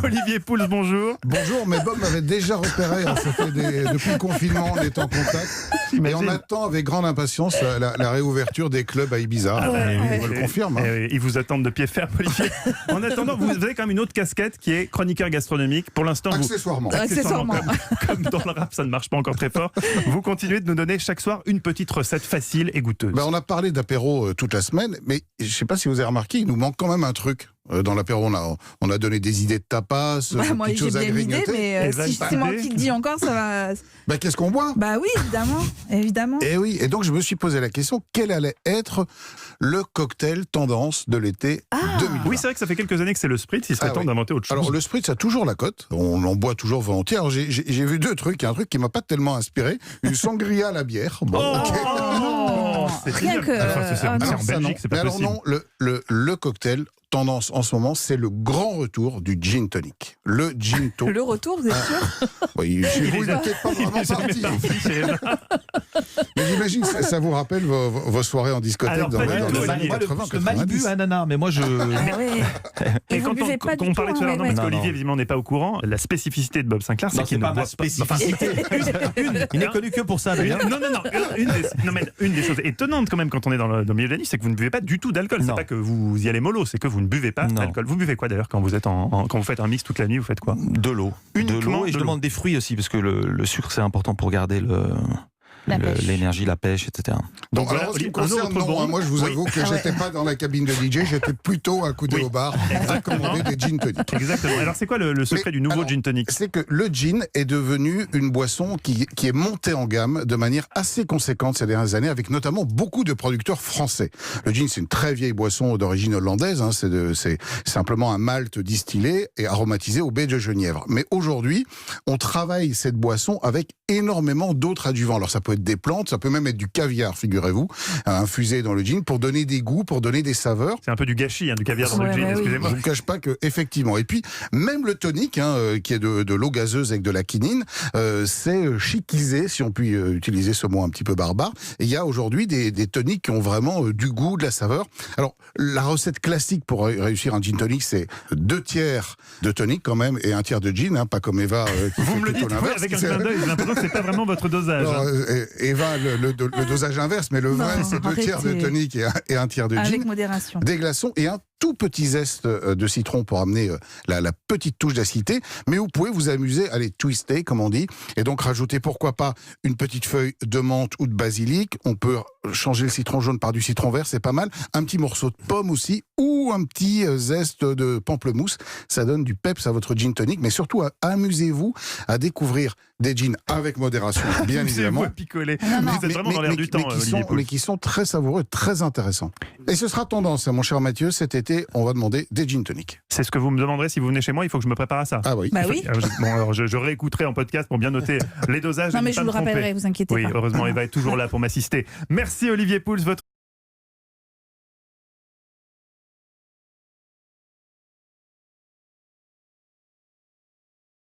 Olivier Pouls, bonjour. Bonjour, mais Bob m'avait déjà repéré, hein, depuis le confinement, on est en contact. Et on attend avec grande impatience la réouverture des clubs à Ibiza. On le confirme. Hein. Ils vous attendent de pied ferme, Olivier. En attendant, vous avez quand même une autre casquette qui est chroniqueur gastronomique. Pour l'instant, Accessoirement. Comme dans le rap, ça ne marche pas encore très fort. Vous continuez de nous donner chaque soir une petite recette facile et goûteuse. On a parlé d'apéro toute la semaine, mais je ne sais pas si vous avez remarqué, il nous manque quand même un truc. Dans l'apéro, on a donné des idées de tapas, moi, petites choses à grignoter. Mais si c'est moi qui le dis encore, ça va... Qu'est-ce qu'on boit ? Bah oui, évidemment. Et oui, et donc je me suis posé la question, quel allait être le cocktail tendance de l'été 2020 ? Oui, c'est vrai que ça fait quelques années que c'est le spritz, il serait temps d'inventer autre chose. Alors le spritz a toujours la cote, on en boit toujours volontiers. Alors j'ai vu deux trucs, un truc qui m'a pas tellement inspiré, une sangria à la bière. C'est rien génial. que... C'est en Belgique, c'est pas possible. Alors non, le cocktail tendance en ce moment, c'est le grand retour du gin tonic. Le ginto. Le retour, vous êtes sûr ? Oui, chez vous, il n'est peut-être pas vraiment parti. Mais j'imagine que ça vous rappelle vos soirées en discothèque dans les années 80, le Malibu ananas, mais moi je... Et quand on parlait tout à l'heure, parce qu'Olivier évidemment n'est pas au courant, la spécificité de Bob Sinclair, c'est qu'il ne boit pas. Spécificité. Il n'est connu que pour ça d'ailleurs. Non. Une des choses étonnantes quand même quand on est dans le milieu de la nuit, c'est que vous ne buvez pas du tout d'alcool. C'est pas que vous y allez mollo, c'est que vous ne buvez pas d'alcool. Vous buvez quoi d'ailleurs quand vous êtes quand vous faites un mix toute la nuit, vous faites quoi ? De l'eau. Et je demande des fruits aussi parce que le sucre c'est important pour garder l'énergie, la pêche, etc. Donc alors, en ce qui me concerne, moi je vous avoue que j'étais pas dans la cabine de DJ, j'étais plutôt accoudé au bar à commander des gin tonic. Exactement. Alors c'est quoi le secret du nouveau gin tonic ? C'est que le gin est devenu une boisson qui est montée en gamme de manière assez conséquente ces dernières années, avec notamment beaucoup de producteurs français. Le gin, c'est une très vieille boisson d'origine hollandaise, hein, c'est simplement un malt distillé et aromatisé au baie de genièvre. Mais aujourd'hui, on travaille cette boisson avec énormément d'autres adjuvants. Alors ça peut être des plantes, ça peut même être du caviar, figurez-vous, infusé dans le gin pour donner des goûts, pour donner des saveurs. C'est un peu du gâchis, du caviar dans le gin, excusez-moi. Je ne vous cache pas que, effectivement. Et puis, même le tonic, qui est de l'eau gazeuse avec de la quinine, c'est chiquisé, si on peut utiliser ce mot un petit peu barbare. Et il y a aujourd'hui des tonics qui ont vraiment du goût, de la saveur. Alors, la recette classique pour réussir un gin tonic, c'est 2 tiers de tonic quand même et 1 tiers de gin, pas comme Eva qui vous fait me le dites avec un clin d'œil, j'ai l'impression que c'est pas vraiment votre dosage. Alors, Eva, le dosage inverse, mais le vrai, c'est 2 tiers de tonic et 1 tiers de gin. Avec modération. Des glaçons et un tout petit zeste de citron pour amener la petite touche d'acidité. Mais vous pouvez vous amuser à les twister, comme on dit, et donc rajouter, pourquoi pas, une petite feuille de menthe ou de basilic. On peut changer le citron jaune par du citron vert, c'est pas mal. Un petit morceau de pomme aussi, ou un petit zeste de pamplemousse. Ça donne du peps à votre gin tonic, mais surtout amusez-vous à découvrir des gins avec modération, bien évidemment. Picoler. Vous êtes vraiment dans l'air du temps, Olivier Pouls. Mais qui sont très savoureux, très intéressants. Et ce sera tendance, mon cher Mathieu, cet été, on va demander des gin tonic. C'est ce que vous me demanderez si vous venez chez moi, il faut que je me prépare à ça. Ah oui. Bah oui. Bon, alors je réécouterai en podcast pour bien noter les dosages. Non mais je vous le rappellerai, vous inquiétez pas. Oui, heureusement, Eva est toujours là pour m'assister. Merci Olivier Pouls, votre